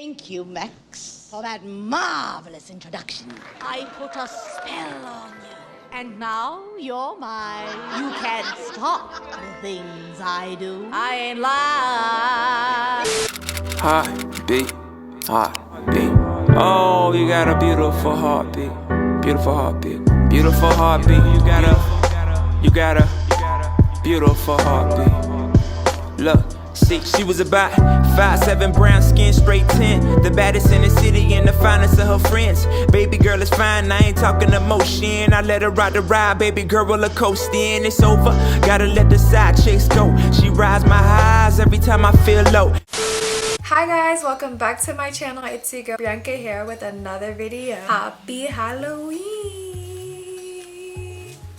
Thank you, Max, for that marvelous introduction. I put a spell on you. And now you're mine. You can't stop the things I do. I ain't lying. Heartbeat, heartbeat. Oh, you got a beautiful heartbeat. Beautiful heartbeat. Beautiful heartbeat. You got a beautiful heartbeat. Look, see, she was about 5'7", brown skin, straight 10. The baddest in the city and the finest of her friends. Baby girl is fine, I ain't talking emotion. I let her ride the ride, baby girl roller coasting. It's over, gotta let the side chicks go. She rides my highs every time I feel low. Hi guys, welcome back to my channel. It's your girl Bianca here with another video. Happy Halloween!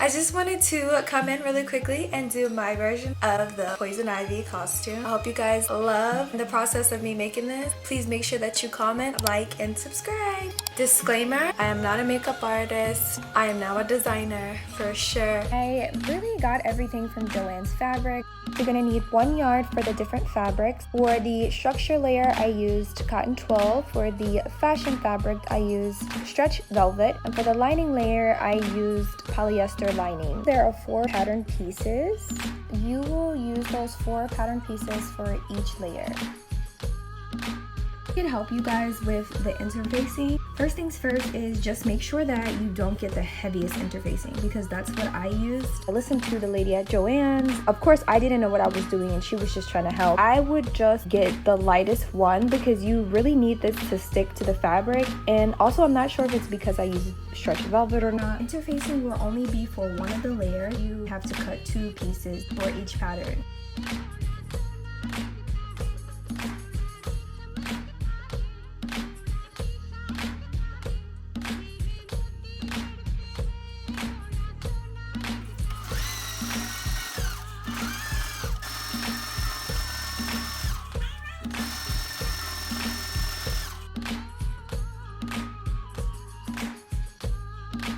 I just wanted to come in really quickly and do my version of the Poison Ivy costume. I hope you guys love the process of me making this. Please make sure that you comment, like, and subscribe. Disclaimer, I am not a makeup artist. I am now a designer for sure. I really got everything from Joann's fabric. You're gonna need 1 yard for the different fabrics. For the structure layer, I used cotton 12. For the fashion fabric, I used stretch velvet. And for the lining layer, I used polyester lining. There are 4 pattern pieces. You will use those 4 pattern pieces for each layer. Can help you guys with the interfacing. First things first is just make sure that you don't get the heaviest interfacing, because that's what I used. I listened to the lady at Joann's. Of course, I didn't know what I was doing and she was just trying to help. I would just get the lightest one because you really need this to stick to the fabric. And also, I'm not sure if it's because I use stretch velvet or not. Interfacing will only be for one of the layers. You have to cut 2 pieces for each pattern.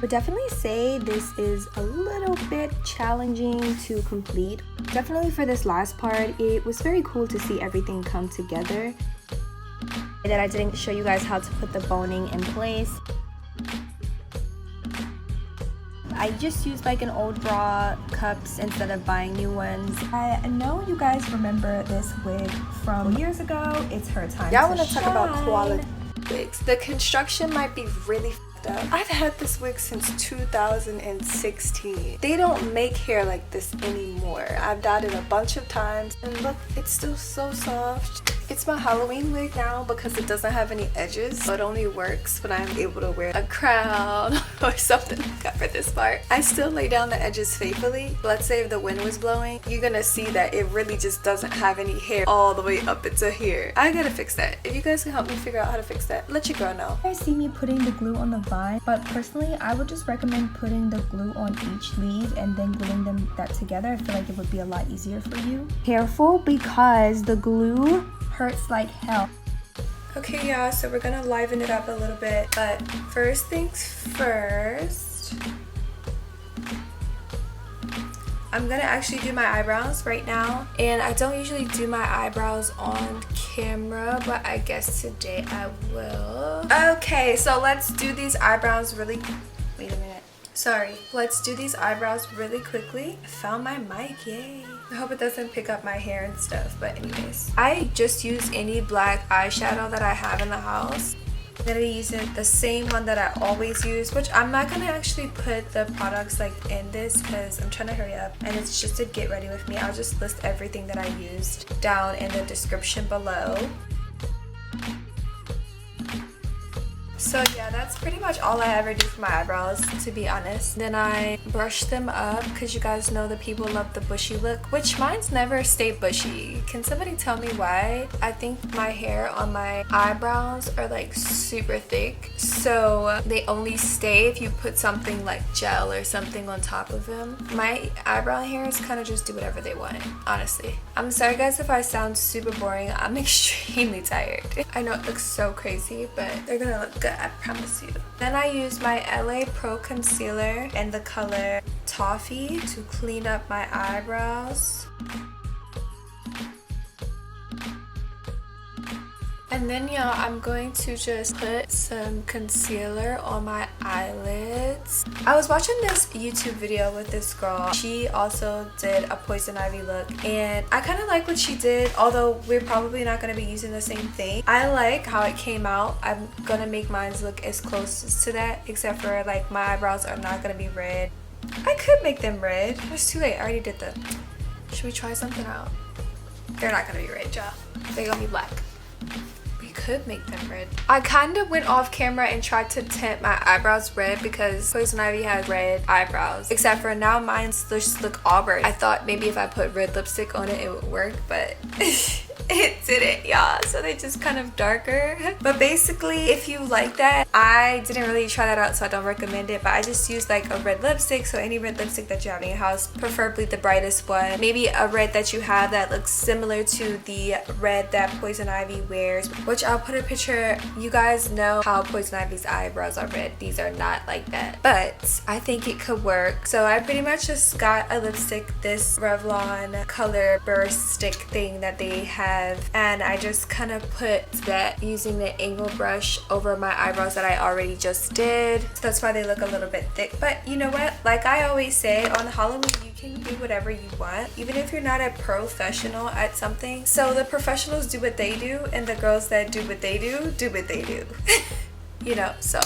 Would definitely say this is a little bit challenging to complete. Definitely for this last part, it was very cool to see everything come together. And then I didn't show you guys how to put the boning in place. I just used like an old bra cups instead of buying new ones. I know you guys remember this wig from years ago. It's her time. Y'all want to talk about quality wigs. The construction might be really up. I've had this wig since 2016. They don't make hair like this anymore. I've dyed it a bunch of times and look, it's still so soft. It's my Halloween wig now because it doesn't have any edges, so it only works when I'm able to wear a crown or something to cover this part. I still lay down the edges faithfully. Let's say if the wind was blowing, you're gonna see that it really just doesn't have any hair all the way up into here. I gotta fix that. If you guys can help me figure out how to fix that, let your girl know. You guys see me putting the glue on the vine, but personally I would just recommend putting the glue on each leaf and then gluing that together. I feel like it would be a lot easier for you. Careful because the glue hurts like hell. Okay, yeah, so we're gonna liven it up a little bit, but first things first, I'm gonna actually do my eyebrows right now. And I don't usually do my eyebrows on camera, but I guess today I will. Okay, so let's do these eyebrows really, wait a minute. Sorry, let's do these eyebrows really quickly. I found my mic, yay. I hope it doesn't pick up my hair and stuff, but anyways. I just use any black eyeshadow that I have in the house. I'm gonna be using the same one that I always use, which I'm not gonna actually put the products like in this because I'm trying to hurry up and it's just to get ready with me. I'll just list everything that I used down in the description below. So yeah, that's pretty much all I ever do for my eyebrows, to be honest. Then I brush them up because you guys know that people love the bushy look, which mine's never stayed bushy. Can somebody tell me why? I think my hair on my eyebrows are like super thick, so they only stay if you put something like gel or something on top of them. My eyebrow hairs kind of just do whatever they want, honestly. I'm sorry guys if I sound super boring. I'm extremely tired. I know it looks so crazy, but they're gonna look good, I promise you. Then I use my LA Pro concealer in the color Toffee to clean up my eyebrows. And And then y'all, I'm going to just put some concealer on my eyelids. I was watching this YouTube video with this girl. She also did a poison ivy look, and I kind of like what she did, although we're probably not going to be using the same thing. I like how it came out. I'm gonna make mine look as close to that, except for like my eyebrows are not gonna be red. I could make them red. It's too late. I already did that. Should we try something out? They're not gonna be red, y'all. They're gonna be black. We could make them red. I kind of went off camera and tried to tint my eyebrows red because Poison Ivy has red eyebrows, except for now mine just look auburn. I thought maybe if I put red lipstick on it would work, but it didn't, y'all. So they just kind of darker. But basically, if you like that, I didn't really try that out, so I don't recommend it. But I just used like a red lipstick. So any red lipstick that you have in your house, preferably the brightest one. Maybe a red that you have that looks similar to the red that Poison Ivy wears, which I'll put a picture. You guys know how Poison Ivy's eyebrows are red. These are not like that. But I think it could work. So I pretty much just got a lipstick, this Revlon color burst stick thing that they have, and I just kind of put that using the angle brush over my eyebrows that I already just did. So that's why they look a little bit thick. But you know what? Like I always say, on Halloween you can do whatever you want, even if you're not a professional at something. So the professionals do what they do, and the girls that do what they do what they do. You know, so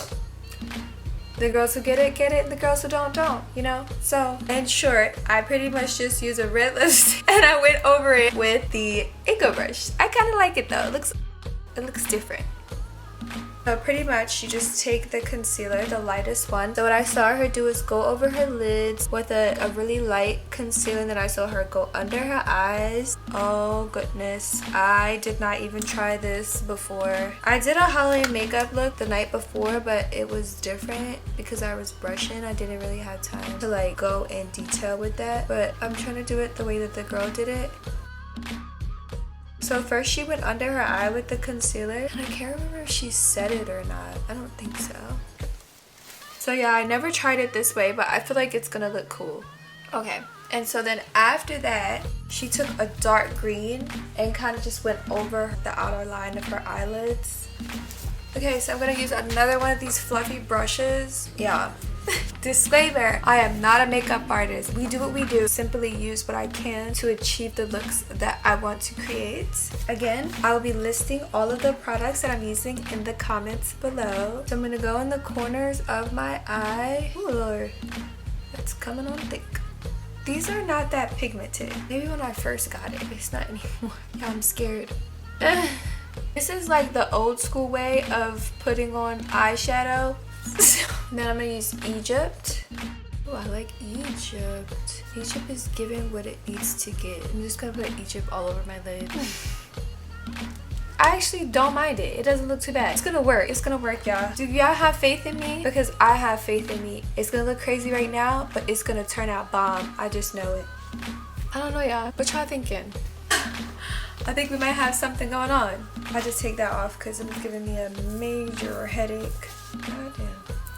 the girls who get it, and the girls who don't, you know? So, in short, I pretty much just use a red lipstick and I went over it with the angle brush. I kind of like it though. It looks different. So pretty much you just take the concealer, the lightest one. So what I saw her do is go over her lids with a really light concealer, and then I saw her go under her eyes. Oh goodness, I did not even try this before. I did a Halloween makeup look the night before, but it was different because I was brushing. I didn't really have time to like go in detail with that, but I'm trying to do it the way that the girl did it. So first she went under her eye with the concealer, and I can't remember if she set it or not. I don't think so. So yeah, I never tried it this way, but I feel like it's gonna look cool. Okay, and so then after that, she took a dark green and kind of just went over the outer line of her eyelids. Okay, so I'm gonna use another one of these fluffy brushes. Yeah. Disclaimer, I am not a makeup artist. We do what we do. Simply use what I can to achieve the looks that I want to create. Again, I will be listing all of the products that I'm using in the comments below. So I'm going to go in the corners of my eye. Ooh, Lord. That's coming on thick. These are not that pigmented. Maybe when I first got it, it's not anymore. Yeah, I'm scared. This is like the old school way of putting on eyeshadow. Then I'm gonna use Egypt. Oh, I like Egypt. Egypt is giving what it needs to get. I'm just gonna put Egypt all over my lid. I actually don't mind it. It doesn't look too bad. It's gonna work. It's gonna work, y'all. Do y'all have faith in me? Because I have faith in me. It's gonna look crazy right now, but it's gonna turn out bomb. I just know it. I don't know, y'all. What y'all thinking? I think we might have something going on. I just take that off because it's giving me a major headache. God damn.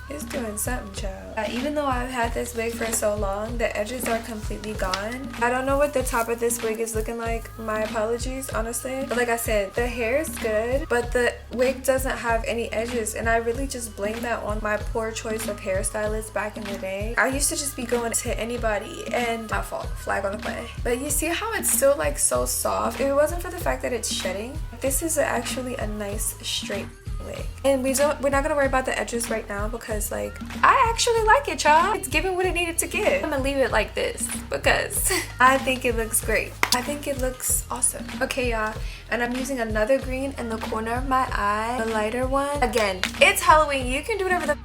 It's doing something, child. Even though I've had this wig for so long, the edges are completely gone. I don't know what the top of this wig is looking like. My apologies, honestly. But like I said, the hair is good, but the wig doesn't have any edges. And I really just blame that on my poor choice of hairstylist back in the day. I used to just be going to anybody, and my fault. Flag on the play. But you see how it's still like so soft? If it wasn't for the fact that it's shedding, this is actually a nice straight wig. And we're not gonna worry about the edges right now because like I actually like it, y'all. It's giving what it needed to give. I'm gonna leave it like this because I think it looks great. I think it looks awesome. Okay, y'all, and I'm using another green in the corner of my eye, the lighter one. Again, it's Halloween. You can do whatever the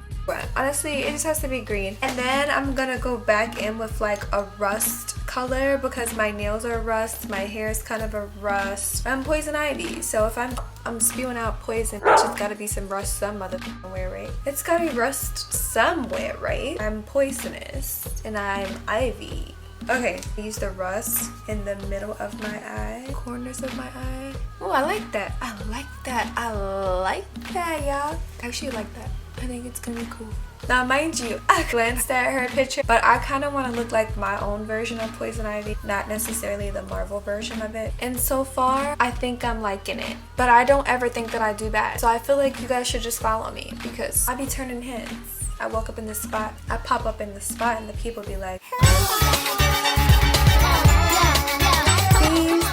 honestly, it just has to be green. And then I'm gonna go back in with like a rust color because my nails are rust, my hair is kind of a rust. I'm poison ivy, so if I'm spewing out poison, it's just gotta be some rust somewhere, right? It's gotta be rust somewhere, right? I'm poisonous and I'm ivy. Okay, I use the rust in the middle of my eye, corners of my eye. Oh, I like that. I like that. I like that, y'all. I actually like that. I think it's gonna be cool. Now mind you, I glanced at her picture, but I kind of want to look like my own version of Poison Ivy, not necessarily the Marvel version of it. And so far, I think I'm liking it. But I don't ever think that I do bad. So I feel like you guys should just follow me because I be turning heads. I walk up in this spot, I pop up in the spot, and the people be like, who's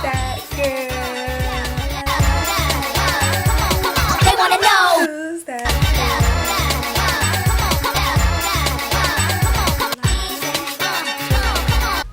that girl? They wanna know Who's that girl?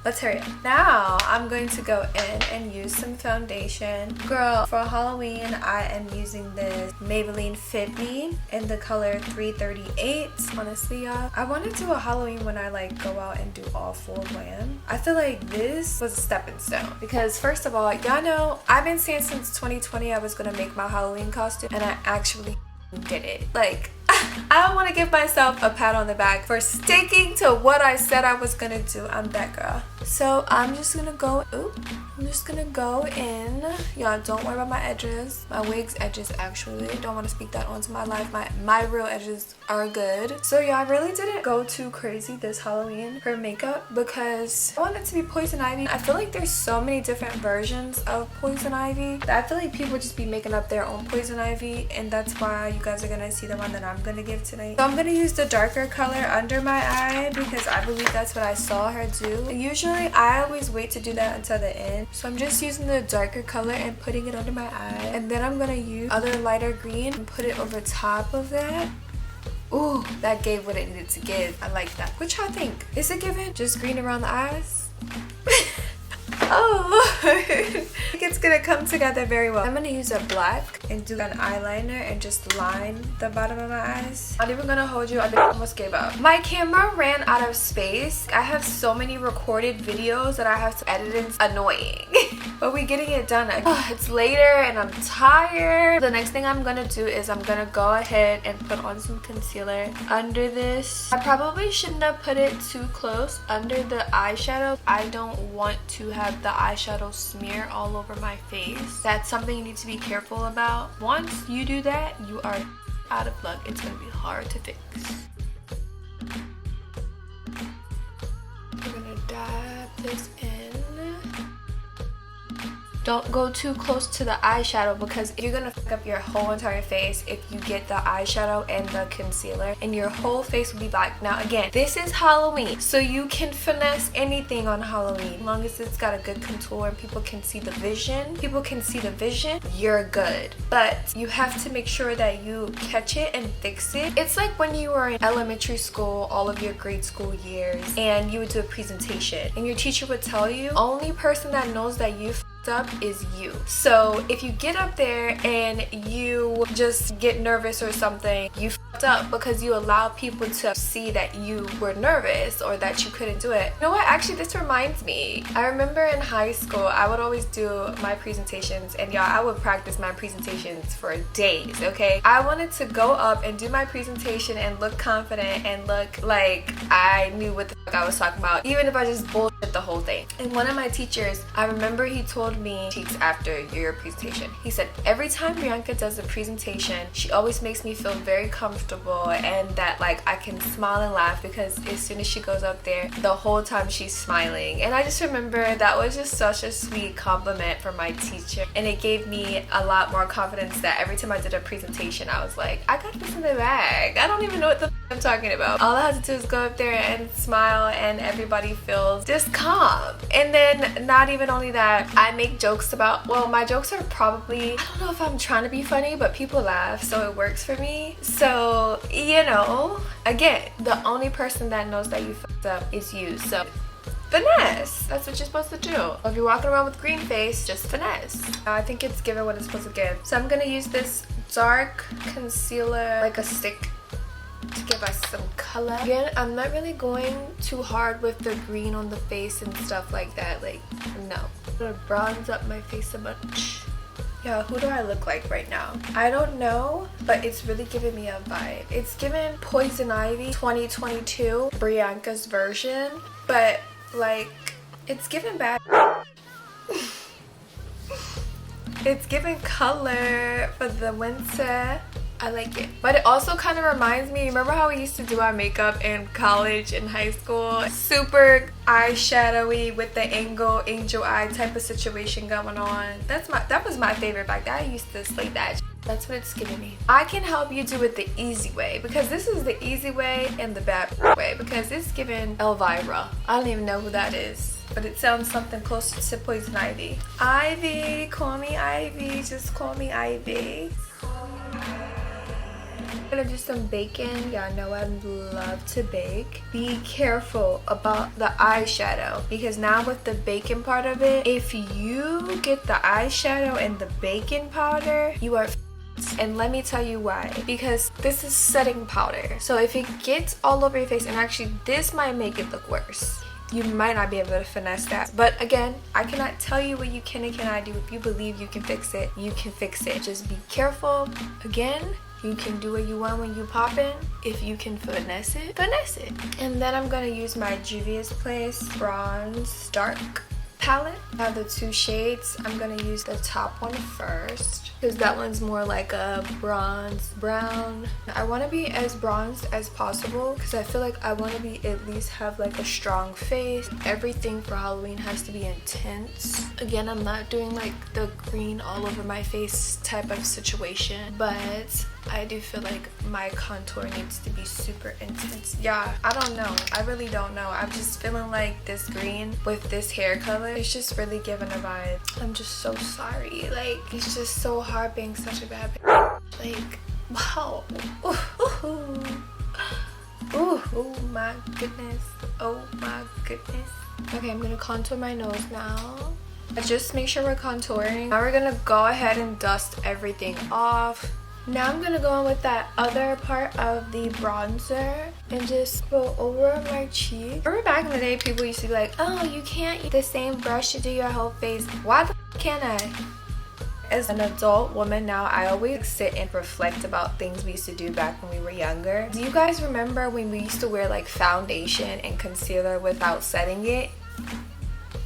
Let's hurry up. Now I'm going to go in and use some foundation. Girl, for Halloween I am using this Maybelline Fit Me in the color 338. Honestly, y'all, I want to do a Halloween when I like go out and do all full glam. I feel like this was a stepping stone because first of all, y'all know I've been saying since 2020 I was gonna make my Halloween costume, and I actually did it. Like, I want to give myself a pat on the back for sticking to what I said I was gonna do. I'm that girl. So I'm just gonna go in. Y'all don't worry about my edges. My wig's edges, actually. Don't want to speak that onto my life. My real edges are good. So yeah, I really didn't go too crazy this Halloween for makeup because I want it to be Poison Ivy. I feel like there's so many different versions of Poison Ivy that I feel like people just be making up their own Poison Ivy, and that's why you guys are gonna see the one that I'm gonna give tonight. So I'm gonna use the darker color under my eye because I believe that's what I saw her do. And usually I always wait to do that until the end. So I'm just using the darker color and putting it under my eye. And then I'm gonna use other lighter green and put it over top of that. Ooh, that gave what it needed to give. I like that. Which I think. Is it giving just green around the eyes? Oh Lord. I think it's gonna come together very well. I'm gonna use a black and do an eyeliner and just line the bottom of my eyes. I'm not even gonna hold you. I almost gave up. My camera ran out of space. I have so many recorded videos that I have to edit. It's annoying. But we're getting it done. It's later and I'm tired. The next thing I'm gonna do is I'm gonna go ahead and put on some concealer under this. I probably shouldn't have put it too close under the eyeshadow. I don't want to have the eyeshadow smear all over my face. That's something you need to be careful about. Once you do that, you are out of luck. It's gonna be hard to fix. We're gonna dab this in. Don't go too close to the eyeshadow because you're gonna fuck up your whole entire face if you get the eyeshadow and the concealer, and your whole face will be black. Now again, this is Halloween, so you can finesse anything on Halloween. As long as it's got a good contour and people can see the vision, you're good. But you have to make sure that you catch it and fix it. It's like when you were in elementary school, all of your grade school years, and you would do a presentation and your teacher would tell you, only person that knows that you up is you. So if you get up there and you just get nervous or something, you fucked up because you allow people to see that you were nervous or that you couldn't do it. You know what? Actually, this reminds me. I remember in high school, I would always do my presentations, and y'all, I would practice my presentations for days, okay? I wanted to go up and do my presentation and look confident and look like I knew what the fuck I was talking about, even if I just bullshit the whole thing. And one of my teachers, I remember he told me weeks after your presentation, he said, every time Bianca does a presentation, she always makes me feel very comfortable and that like I can smile and laugh because as soon as she goes up there, the whole time she's smiling. And I just remember that was just such a sweet compliment from my teacher, and it gave me a lot more confidence that every time I did a presentation, I was like, I got this in the bag. I don't even know what the I'm talking about. All I have to do is go up there and smile and everybody feels just calm. And then not even only that, I make jokes about, well, my jokes are probably, I don't know if I'm trying to be funny, but people laugh, so it works for me. So, you know, again, the only person that knows that you fucked up is you. So finesse, that's what you're supposed to do. If you're walking around with green face, just finesse. I think it's giving what it's supposed to give. So I'm gonna use this dark concealer, like a stick, to give us some color. Again, I'm not really going too hard with the green on the face and stuff like that. Like, no. I'm gonna bronze up my face a bunch. Yeah, who do I look like right now? I don't know, but it's really giving me a vibe. It's giving Poison Ivy 2022, Bianca's version, but like, it's giving bad. It's giving color for the winter. I like it. But it also kind of reminds me, remember how we used to do our makeup in college and high school? Super eyeshadowy with the angel eye type of situation going on. That was my favorite back then. I used to slay that. That's what it's giving me. I can help you do it the easy way, because this is the easy way and the bad way, because it's giving Elvira. I don't even know who that is, but it sounds something closer to Poison Ivy. Ivy, call me Ivy, just call me Ivy. I'm gonna do some baking. Y'all know I love to bake. Be careful about the eyeshadow, because now with the baking part of it, if you get the eyeshadow and the baking powder, you are and let me tell you why. Because this is setting powder, so if it gets all over your face, and actually this might make it look worse, you might not be able to finesse that. But again, I cannot tell you what you can and cannot do. If you believe you can fix it, you can fix it. Just be careful. Again, you can do what you want when you pop in. If you can finesse it, finesse it. And then I'm gonna use my juvia'splace bronze dark palette. I have the two shades. I'm gonna use the top one first, because that one's more like a bronze brown. I want to be as bronzed as possible, because I feel like I want to be at least have like a strong face. Everything for Halloween has to be intense. Again, I'm not doing like the green all over my face type of situation, but I do feel like my contour needs to be super intense. Yeah, I don't know. I really don't know. I'm just feeling like this green with this hair color, it's just really giving a vibe. I'm just so sorry. Like, it's just so hard being such a bad bitch. Like, wow. Oh my goodness. Oh my goodness. Okay, I'm gonna contour my nose now. Just make sure we're contouring. Now we're gonna go ahead and dust everything off. Now I'm gonna go in with that other part of the bronzer and just go over my cheek. Remember back in the day, people used to be like, oh, you can't use the same brush to do your whole face. Why the f can't I? As an adult woman now, I always sit and reflect about things we used to do back when we were younger. Do you guys remember when we used to wear like foundation and concealer without setting it?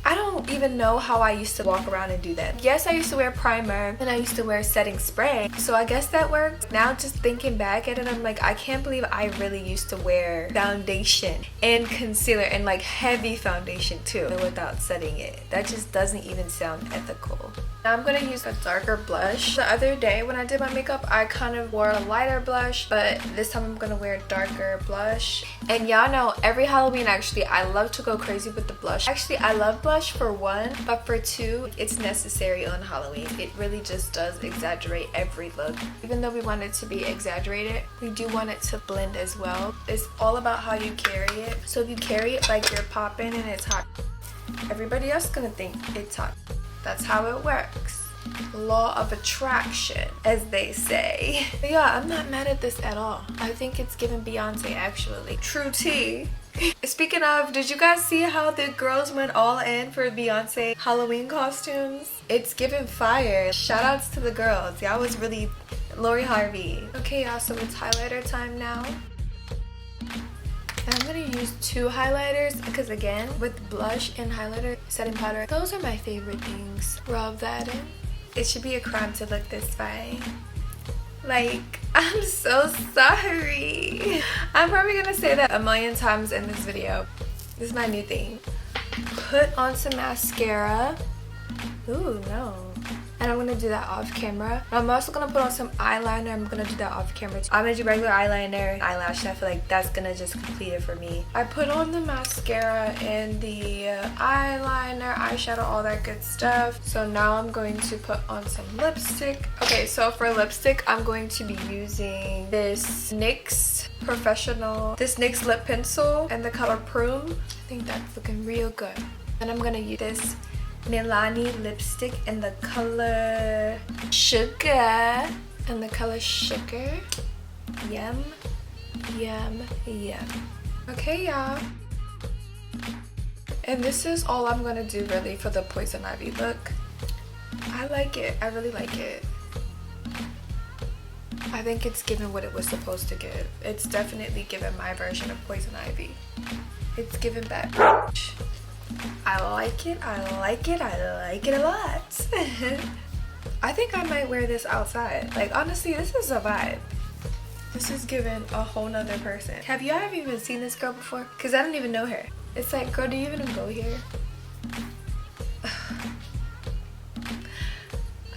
I don't even know how I used to walk around and do that. Yes, I used to wear primer and I used to wear setting spray, so I guess that worked. Now just thinking back at it, I'm like, I can't believe I really used to wear foundation and concealer and like heavy foundation too without setting it. That just doesn't even sound ethical. Now I'm gonna use a darker blush. The other day when I did my makeup, I kind of wore a lighter blush, but this time I'm gonna wear a darker blush. And y'all know every Halloween actually I love to go crazy with the blush. Actually, I love blush for one, but for two, it's necessary on Halloween. It really just does exaggerate every look. Even though we want it to be exaggerated, we do want it to blend as well. It's all about how you carry it. So if you carry it like you're popping and it's hot, everybody else is gonna think it's hot. That's how it works. Law of attraction, as they say. But yeah, I'm not mad at this at all. I think it's giving Beyonce actually. True tea. Speaking of, did you guys see how the girls went all in for Beyonce Halloween costumes? It's giving fire. Shout outs to the girls. Y'all was really Lori Harvey. Okay, y'all, so it's highlighter time now. And I'm gonna use two highlighters because again, with blush and highlighter setting powder, those are my favorite things. Rub that in. It should be a crime to look this way. Like, I'm so sorry. I'm probably gonna say that a million times in this video. This is my new thing. Put on some mascara. Ooh, no. And I'm gonna do that off camera. I'm also gonna put on some eyeliner. I'm gonna do that off camera too. I'm gonna do regular eyeliner, eyelash. I feel like that's gonna just complete it for me. I put on the mascara and the eyeliner, eyeshadow, all that good stuff. So now I'm going to put on some lipstick. Okay, so for lipstick, I'm going to be using this NYX NYX lip pencil in the color Prune. I think that's looking real good. And I'm gonna use this Milani lipstick in the color Sugar. Yum, yum, yum. Okay, y'all. And this is all I'm gonna do really for the Poison Ivy look. I like it. I really like it. I think it's given what it was supposed to give. It's definitely given my version of Poison Ivy. It's given back. I like it, I like it, I like it a lot. I think I might wear this outside. Like, honestly, this is a vibe. This is giving a whole nother person. Have you ever even seen this girl before? Because I don't even know her. It's like, girl, do you even go here?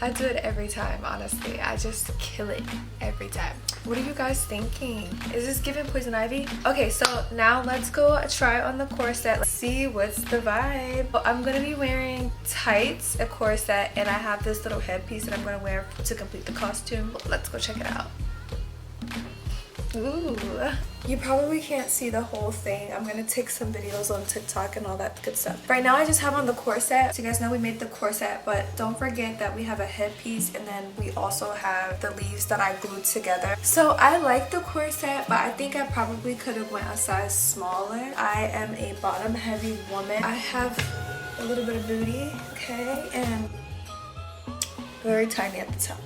I do it every time, honestly. I just kill it every time. What are you guys thinking? Is this giving poison ivy? Okay, so now let's go try on the corset. Let's see what's the vibe. I'm gonna be wearing tights, a corset, and I have this little headpiece that I'm gonna wear to complete the costume. Let's go check it out. Ooh, you probably can't see the whole thing. I'm gonna take some videos on TikTok and all that good stuff. Right now I just have on the corset. So you guys know we made the corset, but don't forget that we have a headpiece and then we also have the leaves that I glued together. So I like the corset, but I think I probably could have went a size smaller. I am a bottom heavy woman. I have a little bit of booty, okay, and very tiny at the top.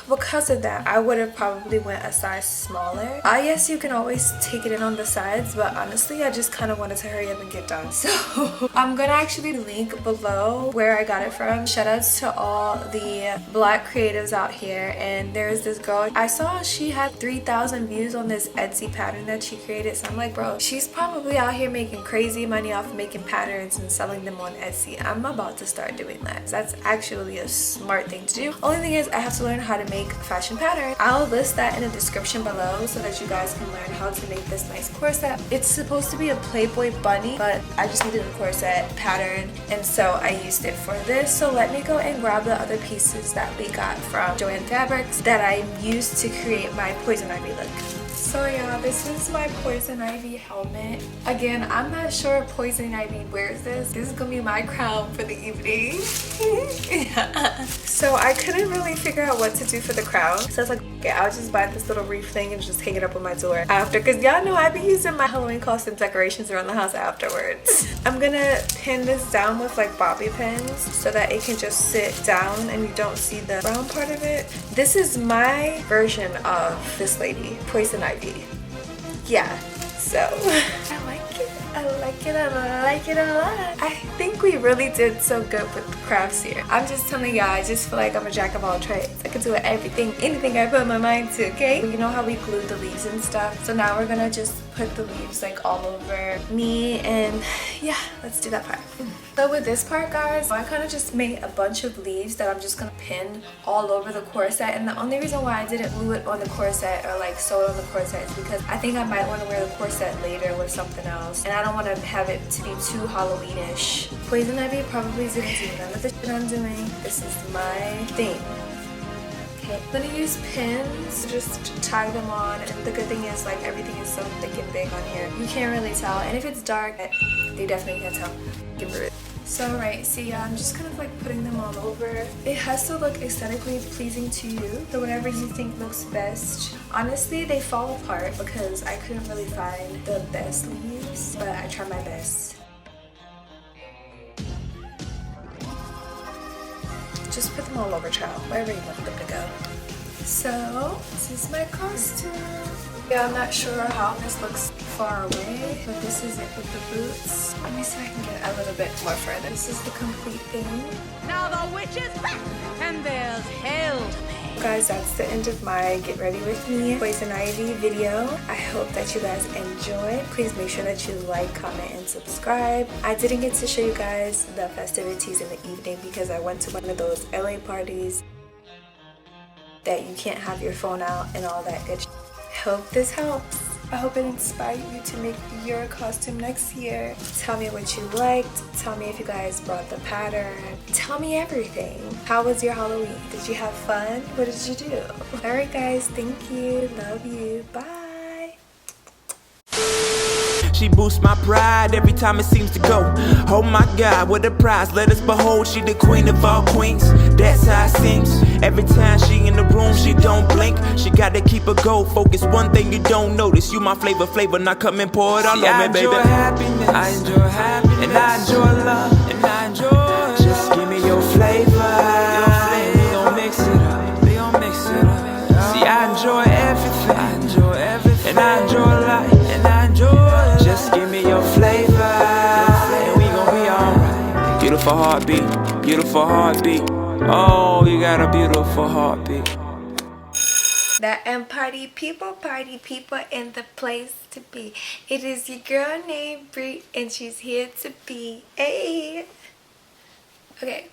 Because of that, I would have probably went a size smaller. Yes, you can always take it in on the sides, but honestly, I just kind of wanted to hurry up and get done. So I'm gonna actually link below where I got it from. Shout outs to all the black creatives out here. And there's this girl, I saw she had 3,000 views on this Etsy pattern that she created. So I'm like, bro, she's probably out here making crazy money off making patterns and selling them on Etsy. I'm about to start doing that. That's actually a smart thing to do. Only thing is I have to learn how to make fashion patterns. I'll list that in the description below so that you guys can learn how to make this nice corset. It's supposed to be a Playboy bunny, but I just needed a corset pattern and so I used it for this. So let me go and grab the other pieces that we got from Joann Fabrics that I used to create my poison ivy look. So yeah, this is my poison ivy helmet. Again, I'm not sure poison ivy wears this. This is gonna be my crown for the evening. Yeah. So I couldn't really figure out what to do for the crown. So I was like, okay, I'll just buy this little wreath thing and just hang it up on my door after. Because y'all know I be using my Halloween costume decorations around the house afterwards. I'm gonna pin this down with like bobby pins so that it can just sit down and you don't see the brown part of it. This is my version of this lady, Poison Ivy. Yeah, so I like it. I like it. I like it a lot. I think we really did so good with the crafts here. I'm just telling y'all, I just feel like I'm a jack of all trades. I can do everything, anything I put my mind to, okay? You know how we glued the leaves and stuff? So now we're gonna just put the leaves like all over me and yeah, let's do that part. So with this part, guys, I kind of just made a bunch of leaves that I'm just gonna pin all over the corset, and the only reason why I didn't glue it on the corset or like sew it on the corset is because I think I might want to wear the corset later with something else and I don't want to have it to be too Halloweenish. Poison Ivy probably didn't do none of the shit I'm doing. This is my thing. Okay, I'm gonna use pins just to tie them on, and the good thing is like everything is so thick and big on here. You can't really tell, and if it's dark, you definitely can't tell. Give it. So right, see, yeah, I'm just kind of like putting them all over. It has to look aesthetically pleasing to you, so whatever you think looks best. Honestly, they fall apart because I couldn't really find the best leaves, but I tried my best. Just put them all over, child, wherever you want them to go. So this is my costume. Yeah, I'm not sure how this looks far away, but this is it with the boots. Let me see if I can get a little bit more further. This is the complete thing. Now the witch is back, and there's hell to pay. Guys, that's the end of my Get Ready With Me Poison Ivy video. I hope that you guys enjoyed. Please make sure that you like, comment, and subscribe. I didn't get to show you guys the festivities in the evening because I went to one of those LA parties that you can't have your phone out and all that good shit. Hope this helps. I hope it inspired you to make your costume next year. Tell me what you liked. Tell me if you guys brought the pattern. Tell me everything. How was your Halloween? Did you have fun? What did you do? Alright guys, thank you. Love you. Bye. She boosts my pride every time it seems to go. Oh my God, what a prize, let us behold. She the queen of all queens, that's how it seems. Every time she in the room, she don't blink. She gotta keep a goal focus, one thing you don't notice. You my flavor, now come and pour it all on me, baby. Happiness, I enjoy happiness, and I enjoy love, and I enjoy. Just give me your flavor, we gon' mix it up, we gon' mix it up. See, I enjoy everything, and I enjoy life, and I enjoy. Just give me your flavor, and we gon' be alright. Beautiful heartbeat, beautiful heartbeat. Oh, you got a beautiful heartbeat. That and party people in the place to be. It is your girl named Bree and she's here to be. Hey. Okay,